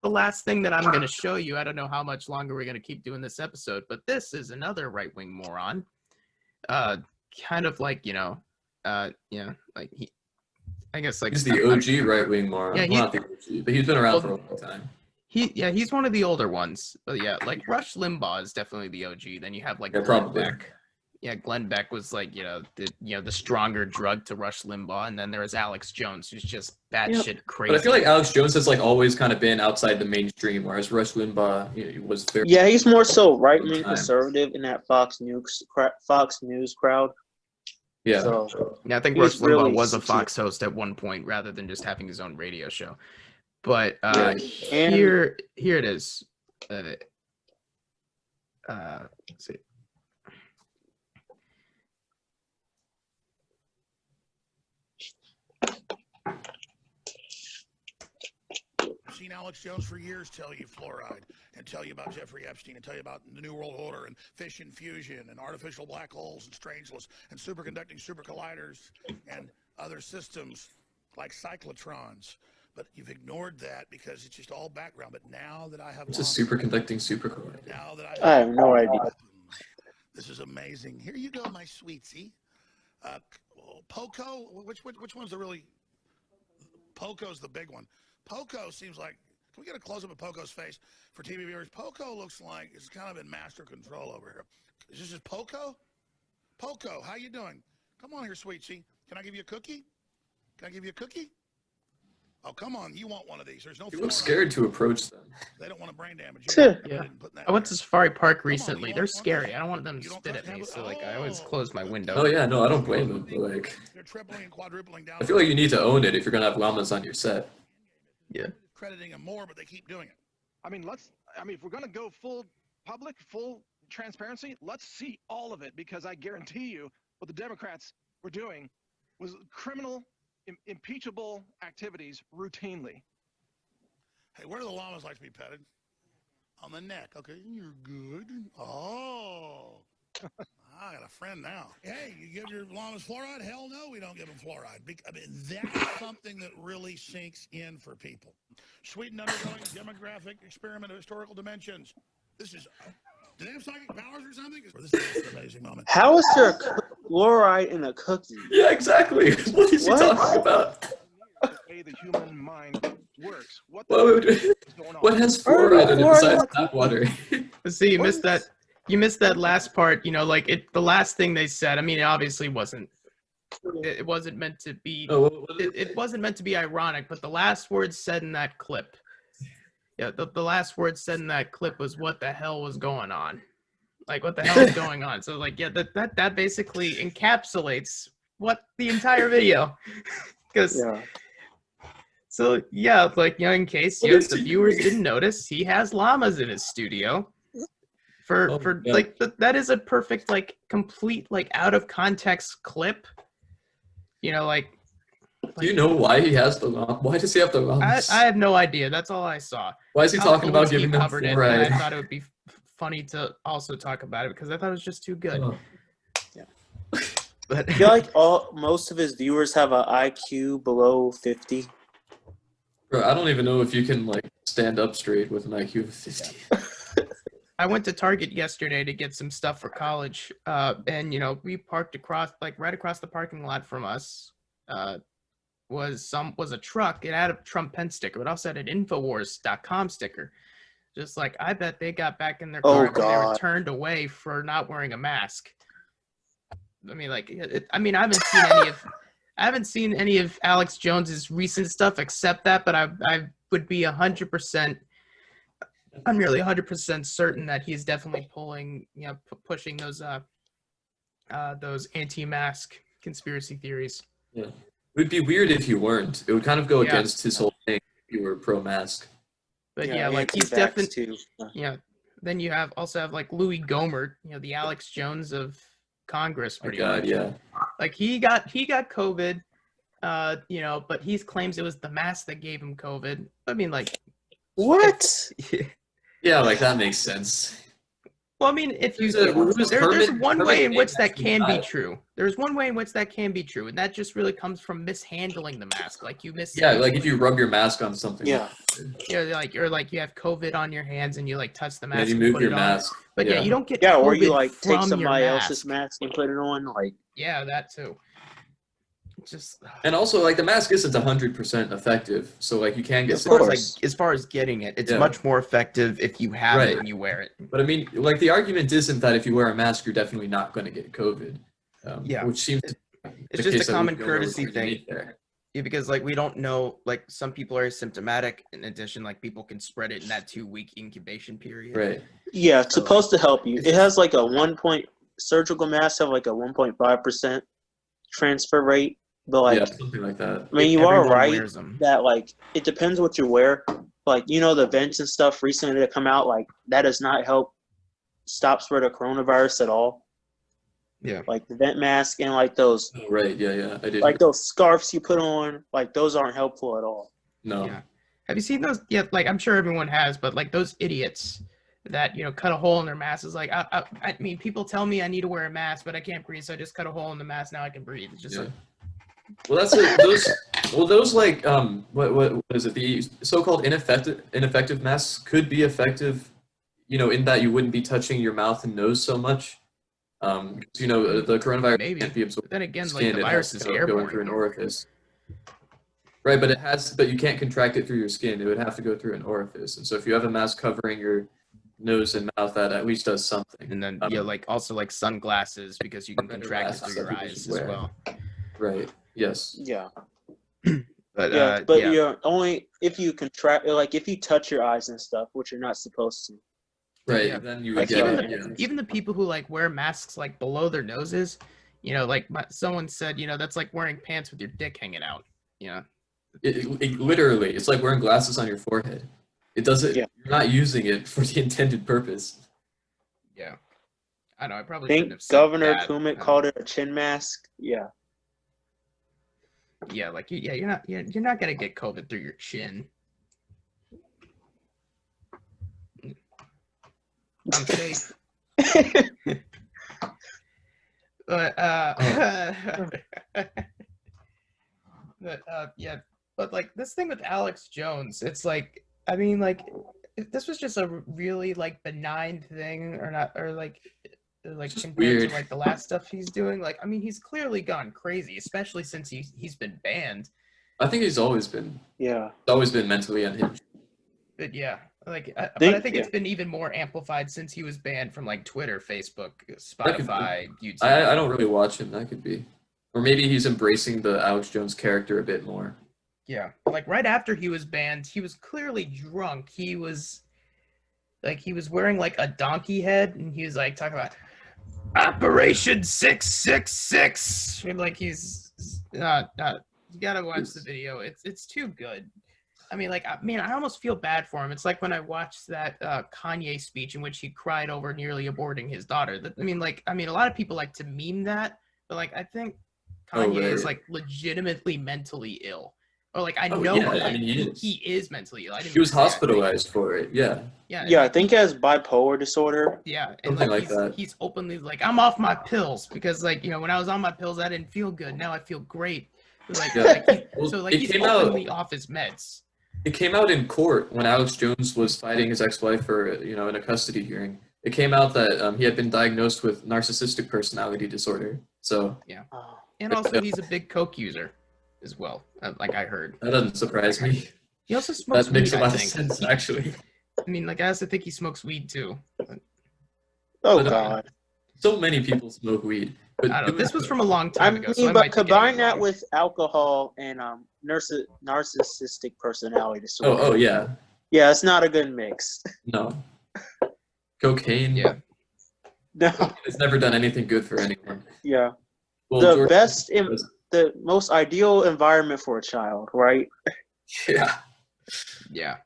the last thing that I'm going to show you. I don't know how much longer we're going to keep doing this episode, but this is another right-wing moron. Kind of like, like I guess like he's the OG right-wing moron. Yeah, well, not the OG, but he's been around for a long time. He's one of the older ones. But yeah, like Rush Limbaugh is definitely the OG. Then you have like Glenn Beck. Yeah, Glenn Beck was like, the stronger drug to Rush Limbaugh, and then there was Alex Jones, who's just batshit crazy. But I feel like Alex Jones has like always kind of been outside the mainstream, whereas Rush Limbaugh was very. Yeah, he's more so right-wing conservative in that Fox News crowd. Yeah. So, yeah, I think Rush Limbaugh was a Fox host at one point, rather than just having his own radio show. But here it is. Let's see. Seen Alex Jones for years tell you fluoride and tell you about Jeffrey Epstein and tell you about the New World Order and fission fusion and artificial black holes and strangeless and superconducting super colliders and other systems like cyclotrons. But you've ignored that because it's just all background. But now that I have it's a superconducting super collider. Now that I have no idea. This is amazing. Here you go, my sweetie. Poco, which one's the really? Poco's the big one. Poco seems like, can we get a close-up of Poco's face for TV viewers? Poco looks like it's kind of in master control over here. Is this just Poco? Poco, how you doing? Come on here, sweetie. Can I give you a cookie? Can I give you a cookie? Oh, come on. You want one of these. There's no. You look scared to approach them. They don't want to brain damage you. Yeah. I went to Safari Park recently. They're scary. I don't want them to spit at me, so like I always close my window. Oh yeah, no, I don't blame them. But, like, they're tripling and quadrupling down. I feel like you need to own it if you're gonna have llamas on your set. Yeah. Crediting them more, but they keep doing it. I mean, if we're going to go full public, full transparency, let's see all of it, because I guarantee you what the Democrats were doing was criminal, impeachable activities routinely. Hey, where do the llamas like to be petted? On the neck. Okay, you're good. Oh. I got a friend now. Hey, you give your llamas fluoride? Hell no, we don't give them fluoride. I mean, that's something that really sinks in for people. Sweden undergoing demographic experiment of historical dimensions. This is, do they have psychic powers or something? This is an amazing moment. How is there fluoride in a cookie? Yeah, exactly. What is he talking about? The way the human mind works. What has fluoride in it besides tap water? See, you missed that. You missed that last part, the last thing they said. I mean, it obviously wasn't. It wasn't meant to be. It wasn't meant to be ironic, but the last word said in that clip. Yeah, the last word said in that clip was "What the hell was going on?" Like, what the hell is going on? So, like, yeah, that basically encapsulates what the entire video. Because. Yeah. So yeah, like, in case the viewers didn't notice, he has llamas in his studio. Like that is a perfect, like, complete, like, out of context clip. Do you know why he has the llama? Why does he have the llamas? I have no idea. That's all I saw. Why is he talking about giving them fluoride? I thought it would be funny to also talk about it because I thought it was just too good. Oh. Yeah. But I feel like most of his viewers have an IQ below 50. Bro, I don't even know if you can, like, stand up straight with an IQ of 50. I went to Target yesterday to get some stuff for college, and we parked right across the parking lot from us was a truck. It had a Trump Penn sticker, but also had an Infowars.com sticker. Just like, I bet they got back in their car and they were turned away for not wearing a mask. I mean, like, I haven't seen any of Alex Jones's recent stuff except that, but I would be 100%. I'm nearly 100% certain that he's definitely pushing those anti-mask conspiracy theories. Yeah, it would be weird if you weren't. It would kind of go against his whole thing if you were pro-mask. But like, he's definitely. Yeah. Then you also have like Louis Gohmert, the Alex Jones of Congress, pretty much. Yeah. Like, he got COVID, but he claims it was the mask that gave him COVID. I mean, like, what? Yeah, like, that makes sense. Well, I mean, if you there's one way in which that can be true. There's one way in which that can be true, and that just really comes from mishandling the mask. Like you Yeah, like if you rub your mask on something. Yeah. Like or like you have COVID on your hands and you like touch the mask. Yeah, you and move put your it on. mask. But yeah, you don't get yeah, COVID or you like take from somebody your else's mask and put it on. Like yeah, that too. Just and also like the mask isn't 100% effective, so like you can get as far as getting it, it's much more effective if you have it and you wear it. But I mean, like the argument isn't that if you wear a mask, you're definitely not going to get COVID. Which seems it's just a common courtesy thing. Yeah, because like we don't know, like some people are asymptomatic. In addition, like people can spread it in that 2-week incubation period. Right. Yeah, it's supposed to help you. It has like a surgical masks have like a 1.5% transfer rate. But like, something like that. I mean, you are right that like it depends what you wear. Like the vents and stuff recently that come out, like that does not help stop spread of coronavirus at all. Yeah. Like the vent mask and like those. Oh, right. Yeah. I did. Like those scarves you put on, like those aren't helpful at all. No. Yeah. Have you seen those? Yeah. Like I'm sure everyone has, but like those idiots that cut a hole in their mask is like I mean people tell me I need to wear a mask, but I can't breathe, so I just cut a hole in the mask. Now I can breathe. It's just like. Well, that's those like what is it? The so-called ineffective masks could be effective, in that you wouldn't be touching your mouth and nose so much. The coronavirus can't be absorbed. But then again, like the virus is airborne through an orifice. Right, but you can't contract it through your skin. It would have to go through an orifice. And so if you have a mask covering your nose and mouth, that at least does something. And then like also like sunglasses, because you can contract it through your eyes as well. Right. Yes. Yeah. But you're only if you contract, like if you touch your eyes and stuff, which you're not supposed to. Right. Yeah. Then you like would even the people who like wear masks like below their noses, like someone said, that's like wearing pants with your dick hanging out. It literally, it's like wearing glasses on your forehead. It doesn't. You're not using it for the intended purpose. Yeah. I know. I probably think Governor Kumit called it a chin mask. Yeah. Yeah, like you're not gonna get COVID through your chin. I'm safe. But but like this thing with Alex Jones, it's like I mean like if this was just a really like benign thing or not or like compared to like the last stuff he's doing, like I mean he's clearly gone crazy, especially since he's been banned. I think he's always been mentally unhinged. But yeah, like but I think it's been even more amplified since he was banned from like Twitter, Facebook, Spotify, YouTube. I don't really watch him. That could be, or maybe he's embracing the Alex Jones character a bit more. Yeah, like right after he was banned, he was clearly drunk. He was wearing like a donkey head, and he was like talking about Operation 666. Like he's not. You gotta watch the video. It's too good. I mean, I almost feel bad for him. It's like when I watched that Kanye speech in which he cried over nearly aborting his daughter. A lot of people like to meme that, but like I think Kanye is like legitimately mentally ill. Or like he is mentally ill. He was hospitalized for it. Yeah. Yeah, I think he has bipolar disorder. Yeah, and something like that. He's openly like, I'm off my pills because when I was on my pills, I didn't feel good. Now I feel great. He's openly off his meds. It came out in court when Alex Jones was fighting his ex-wife for in a custody hearing. It came out that he had been diagnosed with narcissistic personality disorder. So yeah, and also he's a big coke user as well. Like I heard. That doesn't surprise me. He also smokes weed. That makes weed, a lot of sense, actually. I mean, like I also think he smokes weed too. God. So many people smoke weed. But I don't know. This was from a long time ago. But combine that with alcohol and narcissistic personality disorder. Oh yeah. Yeah, it's not a good mix. No. Cocaine. Yeah. No. It's never done anything good for anyone. Yeah. Well, the most ideal environment for a child, right? Yeah. Yeah.